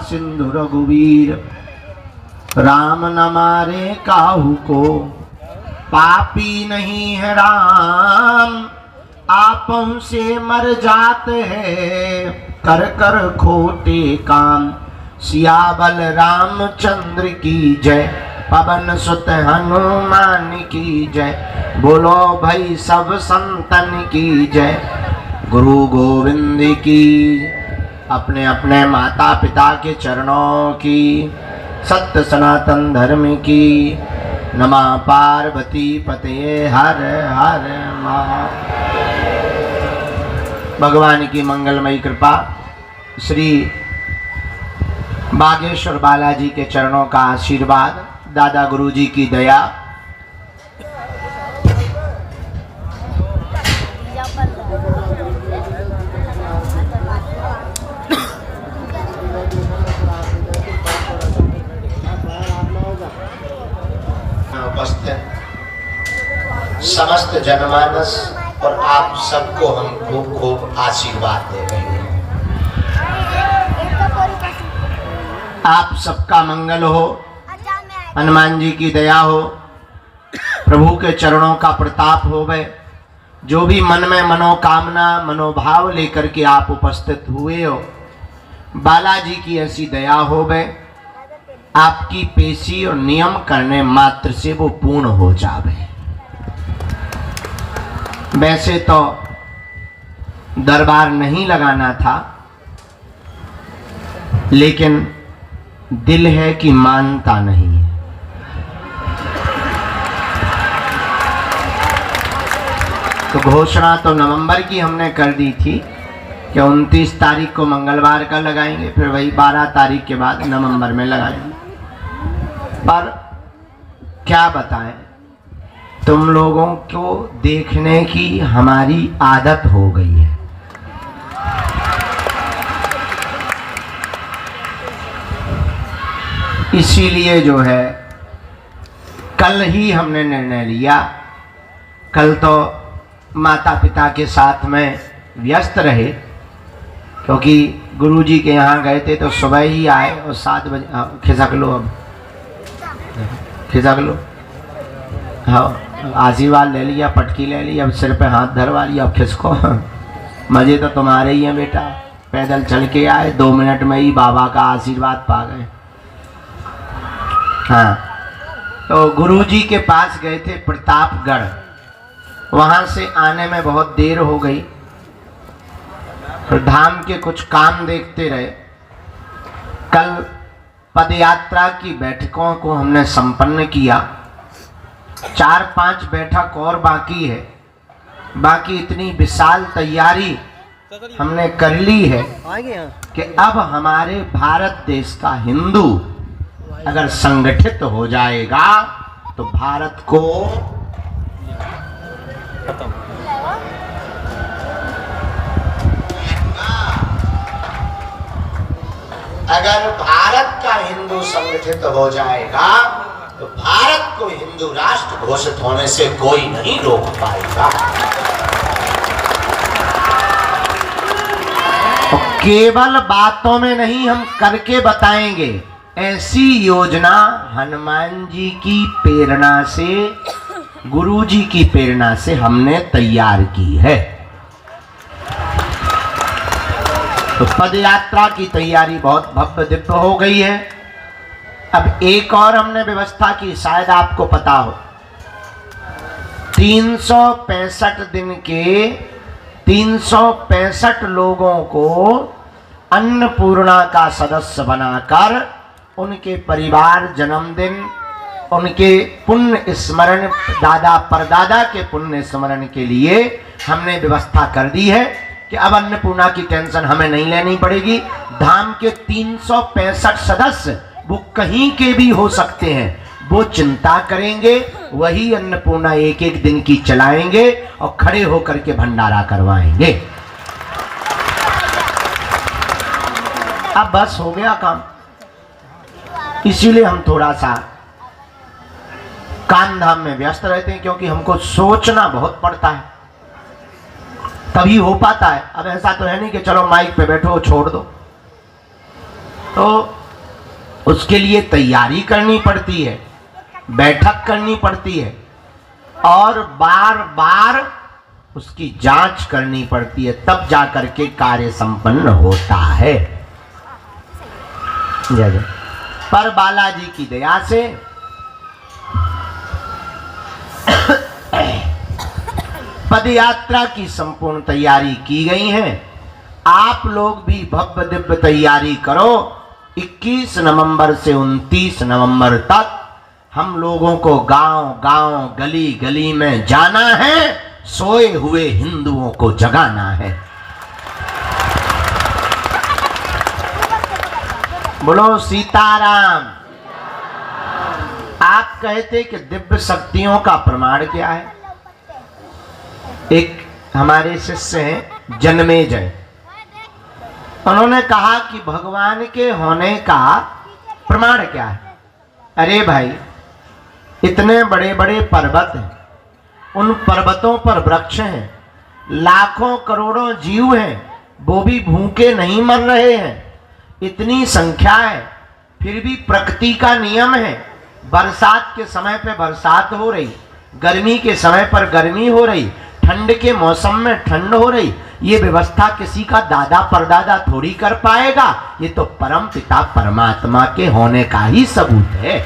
सिंधु रघुवीर राम न मारे काहू को, पापी नहीं है राम आपों से मर जाते हैं, कर कर खोटे काम। सियाबल रामचंद्र की जय, पवन सुत हनुमान की जय, बोलो भाई सब संतन की जय। गुरु गोविंद की, अपने अपने माता पिता के चरणों की, सत्य सनातन धर्म की। नमः पार्वती पते हर हर महादेव। भगवान की मंगलमयी कृपा, श्री बागेश्वर बालाजी के चरणों का आशीर्वाद, दादा गुरुजी की दया, उपस्थित समस्त जनमानस और आप सबको हम खूब खूब आशीर्वाद दे रहे हैं। आप सबका मंगल हो, हनुमान जी की दया हो, प्रभु के चरणों का प्रताप हो गए। जो भी मन में मनोकामना मनोभाव लेकर के आप उपस्थित हुए हो, बालाजी की ऐसी दया हो गए, आपकी पेशी और नियम करने मात्र से वो पूर्ण हो जावे। वैसे तो दरबार नहीं लगाना था, लेकिन दिल है कि मानता नहीं है। तो घोषणा तो नवंबर की हमने कर दी थी कि 29 तारीख को मंगलवार का लगाएंगे, फिर वही 12 तारीख के बाद नवंबर में लगाएंगे। पर क्या बताएं, तुम लोगों को देखने की हमारी आदत हो गई है। इसीलिए जो है कल ही हमने निर्णय लिया। कल तो माता पिता के साथ में व्यस्त रहे, क्योंकि गुरुजी के यहाँ गए थे तो सुबह ही आए और 7 बजे खिसक लो, अब खिसक लो, हाँ आशीर्वाद ले लिया, पटकी ले ली, अब सिर पे हाथ धरवा लिया, अब खिसको। मजे तो तुम्हारे ही हैं बेटा, पैदल चल के आए, 2 मिनट में ही बाबा का आशीर्वाद पा गए। हाँ, तो गुरुजी के पास गए थे प्रतापगढ़, वहां से आने में बहुत देर हो गई, तो धाम के कुछ काम देखते रहे। कल पदयात्रा की बैठकों को हमने संपन्न किया, 4-5 बैठक और बाकी है। बाकी इतनी विशाल तैयारी हमने कर ली है कि अब हमारे भारत देश का हिंदू अगर संगठित हो जाएगा तो भारत को अगर भारत का हिंदू संगठित हो जाएगा तो भारत को हिंदू राष्ट्र घोषित होने से कोई नहीं रोक पाएगा। तो केवल बातों में नहीं, हम करके बताएंगे। ऐसी योजना हनुमान जी की प्रेरणा से, गुरु जी की प्रेरणा से हमने तैयार की है। तो पदयात्रा की तैयारी बहुत भव्य दिव्य हो गई है। अब एक और हमने व्यवस्था की, शायद आपको पता हो, 365 दिन के 365 लोगों को अन्नपूर्णा का सदस्य बनाकर उनके परिवार जन्मदिन, उनके पुण्य स्मरण, दादा परदादा के पुण्य स्मरण के लिए हमने व्यवस्था कर दी है कि अब अन्नपूर्णा की टेंशन हमें नहीं लेनी पड़ेगी। धाम के 365 सदस्य वो कहीं के भी हो सकते हैं, वो चिंता करेंगे, वही अन्नपूर्णा एक एक दिन की चलाएंगे और खड़े होकर के भंडारा करवाएंगे। अब बस हो गया काम। इसीलिए हम थोड़ा सा काम धाम में व्यस्त रहते हैं, क्योंकि हमको सोचना बहुत पड़ता है, तभी हो पाता है। अब ऐसा तो है नहीं कि चलो माइक पे बैठो छोड़ दो। तो उसके लिए तैयारी करनी पड़ती है, बैठक करनी पड़ती है और बार बार उसकी जांच करनी पड़ती है, तब जाकर के कार्य संपन्न होता है। जय जय। पर बालाजी की दया से पद यात्रा की संपूर्ण तैयारी की गई है। आप लोग भी भव्य दिव्य तैयारी करो। 21 नवंबर से 29 नवंबर तक हम लोगों को गांव गांव गली गली में जाना है, सोए हुए हिंदुओं को जगाना है। बोलो सीताराम। आप कहते कि दिव्य शक्तियों का प्रमाण क्या है? एक हमारे शिष्य हैं जन्मेजय, उन्होंने कहा कि भगवान के होने का प्रमाण क्या है? अरे भाई, इतने बड़े बड़े पर्वत हैं, उन पर्वतों पर वृक्ष हैं, लाखों करोड़ों जीव हैं, वो भी भूखे नहीं मर रहे हैं, इतनी संख्या है, फिर भी प्रकृति का नियम है। बरसात के समय पे बरसात हो रही, गर्मी के समय पर गर्मी हो रही, ठंड के मौसम में ठंड हो रही। ये व्यवस्था किसी का दादा परदादा थोड़ी कर पाएगा, ये तो परम पिता परमात्मा के होने का ही सबूत है।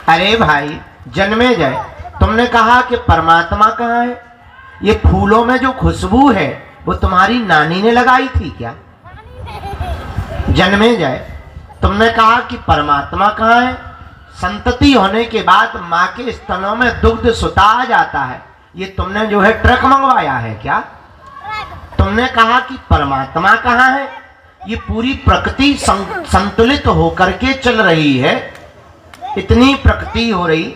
अरे भाई जन्मेजय, तुमने कहा कि परमात्मा कहाँ है? ये फूलों में जो खुशबू है वो तुम्हारी नानी ने लगाई थी क्या? जन्मेजय, तुमने कहा कि परमात्मा कहाँ है? संतति होने के बाद माँ के स्तनों में दुग्ध सुता आ जाता है, ये तुमने जो है ट्रक मंगवाया है क्या? तुमने कहा कि परमात्मा कहाँ है? ये पूरी प्रकृति संतुलित होकर के चल रही है, इतनी प्रकृति हो रही,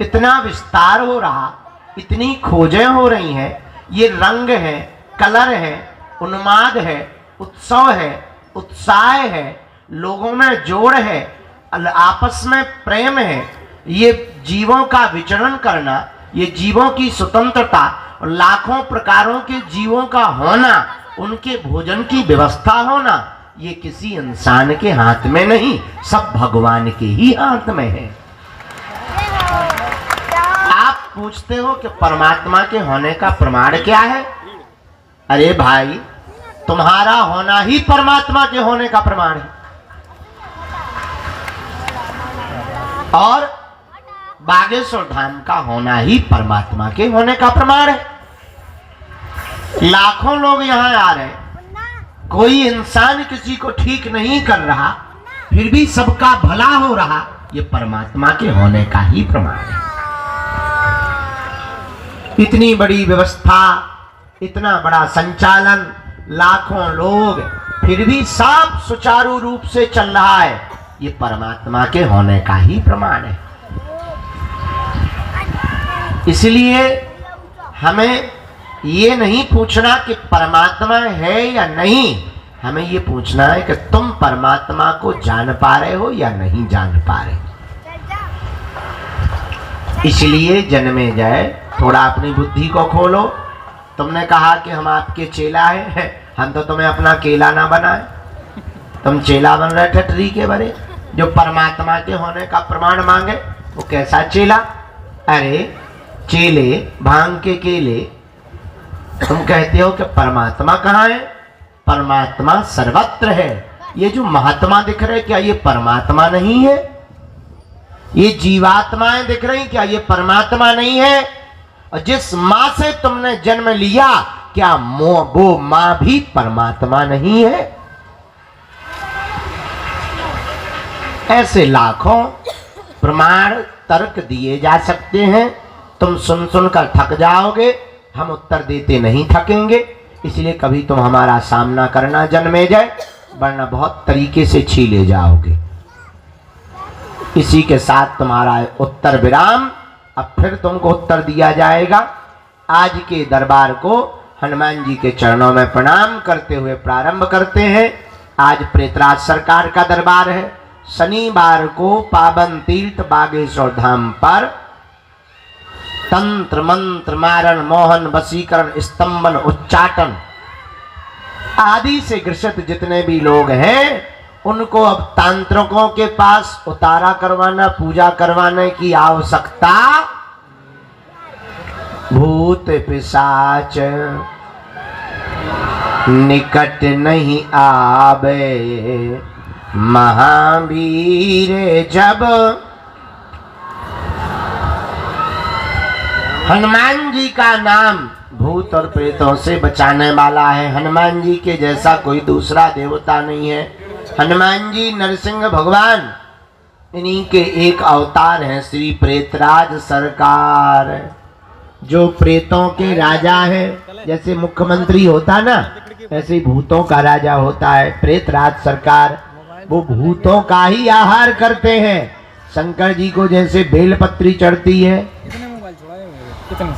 इतना विस्तार हो रहा, इतनी खोजें हो रही हैं, ये रंग है, कलर है, उन्माद है, उत्सव है, उत्साह है, लोगों में जोड़ है, आपस में प्रेम है, ये जीवों का विचरण करना, ये जीवों की स्वतंत्रता और लाखों प्रकारों के जीवों का होना, उनके भोजन की व्यवस्था होना, ये किसी इंसान के हाथ में नहीं, सब भगवान के ही हाथ में है। आप पूछते हो कि परमात्मा के होने का प्रमाण क्या है? अरे भाई, तुम्हारा होना ही परमात्मा के होने का प्रमाण है। और बागेश्वर धाम का होना ही परमात्मा के होने का प्रमाण है। लाखों लोग यहां आ रहे, कोई इंसान किसी को ठीक नहीं कर रहा, फिर भी सबका भला हो रहा, ये परमात्मा के होने का ही प्रमाण है। इतनी बड़ी व्यवस्था, इतना बड़ा संचालन, लाखों लोग, फिर भी सब सुचारू रूप से चल रहा है, ये परमात्मा के होने का ही प्रमाण है। इसलिए हमें ये नहीं पूछना कि परमात्मा है या नहीं, हमें ये पूछना है कि तुम परमात्मा को जान पा रहे हो या नहीं जान पा रहे। इसलिए जन्मेजय, थोड़ा अपनी बुद्धि को खोलो। तुमने कहा कि हम आपके चेला हैं, हम तो तुम्हें अपना केला ना बनाए, तुम चेला बन रहे ठटरी के बड़े, जो परमात्मा के होने का प्रमाण मांगे वो कैसा चेला? अरे चेले भांग के केले, तुम कहते हो कि परमात्मा कहाँ है? परमात्मा सर्वत्र है। ये जो महात्मा दिख रहे, क्या ये परमात्मा नहीं है? ये जीवात्माएं दिख रही, क्या ये परमात्मा नहीं है? और जिस माँ से तुमने जन्म लिया, क्या वो माँ भी परमात्मा नहीं है? ऐसे लाखों प्रमाण तर्क दिए जा सकते हैं, तुम सुन सुनकर थक जाओगे, हम उत्तर देते नहीं थकेंगे। इसलिए कभी तुम हमारा सामना करना जन्मेजय, वरना बहुत तरीके से छीले जाओगे। इसी के साथ तुम्हारा उत्तर विराम, अब फिर तुमको उत्तर दिया जाएगा। आज के दरबार को हनुमान जी के चरणों में प्रणाम करते हुए प्रारंभ करते हैं। आज प्रेतराज सरकार का दरबार है। शनिवार को पावन तीर्थ बागेश्वर धाम पर तंत्र मंत्र मारण मोहन वशीकरण स्तंभन उच्चाटन आदि से ग्रसित जितने भी लोग हैं उनको अब तांत्रिकों के पास उतारा करवाना, पूजा करवाने की आवश्यकता। भूत पिशाच निकट नहीं आवे, महावीर जब। हनुमान जी का नाम भूत और प्रेतों से बचाने वाला है। हनुमान जी के जैसा कोई दूसरा देवता नहीं है। हनुमान जी नरसिंह भगवान, इन्हीं के एक अवतार हैं श्री प्रेतराज सरकार, जो प्रेतों के राजा हैं। जैसे मुख्यमंत्री होता ना, ऐसे ही भूतों का राजा होता है प्रेतराज सरकार। वो भूतों का ही आहार करते हैं। शंकर जी को जैसे बेलपत्री चढ़ती है,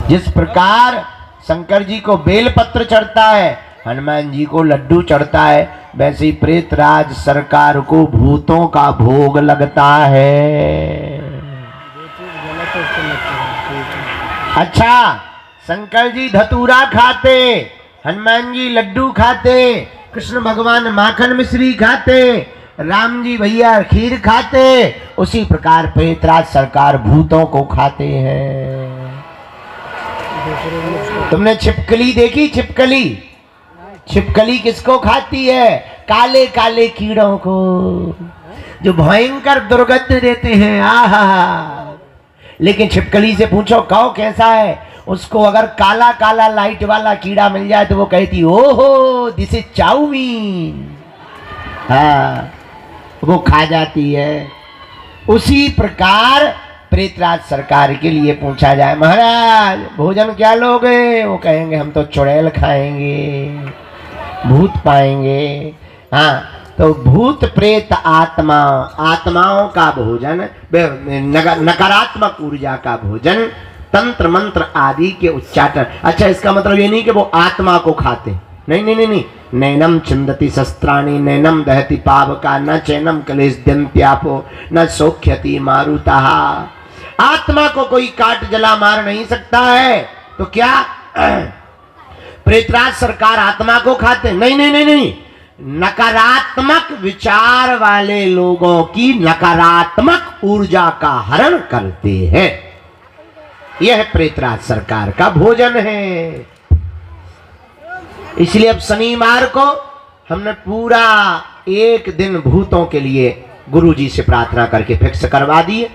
जिस प्रकार शंकर जी को बेलपत्र चढ़ता है, हनुमान जी को लड्डू चढ़ता है, वैसे ही प्रेतराज सरकार को भूतों का भोग लगता है। अच्छा, शंकर जी धतूरा खाते, हनुमान जी लड्डू खाते, कृष्ण भगवान माखन मिश्री खाते, राम जी भैया खीर खाते, उसी प्रकार प्रेतराज सरकार भूतों को खाते हैं। तुमने छिपकली देखी? छिपकली, छिपकली किसको खाती है? काले काले कीड़ों को, जो भयंकर दुर्गंध देते हैं। आहा! लेकिन छिपकली से पूछो कहो कैसा है, उसको अगर काला काला लाइट वाला कीड़ा मिल जाए तो वो कहती ओहो दिस इज चाउमीन। हाँ, वो खा जाती है। उसी प्रकार प्रेतराज सरकार के लिए पूछा जाए, महाराज भोजन क्या लोगे? वो कहेंगे हम तो चुड़ैल खाएंगे, भूत पाएंगे। हाँ, तो भूत प्रेत आत्मा, आत्माओं का भोजन, नकारात्मक ऊर्जा का भोजन, तंत्र मंत्र आदि के उच्चाटन। अच्छा, इसका मतलब ये नहीं कि वो आत्मा को खाते, नहीं नहीं नहीं नहीं। नैनम छिंदति शस्त्राणि, नैनम दहति पावका, न चैनम कलेशद्यन्त्यापो, न सौख्यति मारुतः। आत्मा को कोई काट जला मार नहीं सकता है, तो क्या प्रेतराज सरकार आत्मा को खाते? नहीं नहीं नहीं नहीं। नकारात्मक विचार वाले लोगों की नकारात्मक ऊर्जा का हरण करते हैं। यह प्रेतराज सरकार का भोजन है। इसलिए अब शनिवार को हमने पूरा एक दिन भूतों के लिए गुरुजी से प्रार्थना करके फिक्स करवा दिए।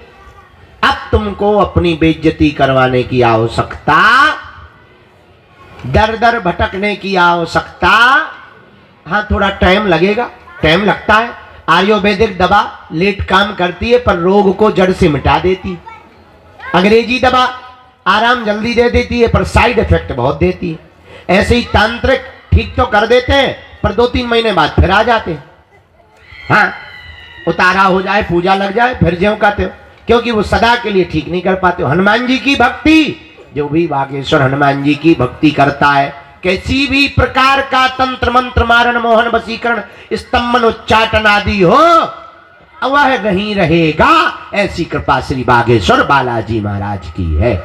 अब तुमको अपनी बेइज्जती करवाने की आवश्यकता, दर दर भटकने की आवश्यकता। हाँ, थोड़ा टाइम लगेगा, टाइम लगता है। आयुर्वेदिक दवा लेट काम करती है पर रोग को जड़ से मिटा देती। अंग्रेजी दवा आराम जल्दी दे देती है पर साइड इफेक्ट बहुत देती है। ऐसे ही तांत्रिक ठीक तो कर देते हैं पर 2-3 महीने बाद फिर आ जाते हैं। हाँ, उतारा हो जाए, पूजा लग जाए, फिर ज्यों कहते हो, क्योंकि वो सदा के लिए ठीक नहीं कर पाते हो। हनुमान जी की भक्ति, जो भी बागेश्वर हनुमान जी की भक्ति करता है, किसी भी प्रकार का तंत्र मंत्र मारण मोहन वशीकरण स्तंभन उच्चाटन आदि हो, वह नहीं रहेगा। ऐसी कृपा श्री बागेश्वर बालाजी महाराज की है।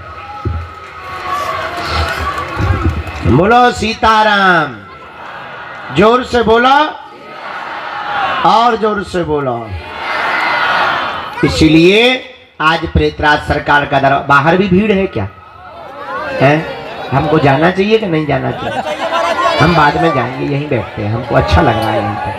बोलो सीताराम, जोर से बोलो और जोर से बोलो। इसलिए आज प्रेतराज सरकार का दरबार, बाहर भी भीड़ है क्या है? हमको जाना चाहिए कि नहीं जाना चाहिए? हम बाद में जाएंगे, यहीं बैठते हैं, हमको अच्छा लग रहा है यहाँ पे।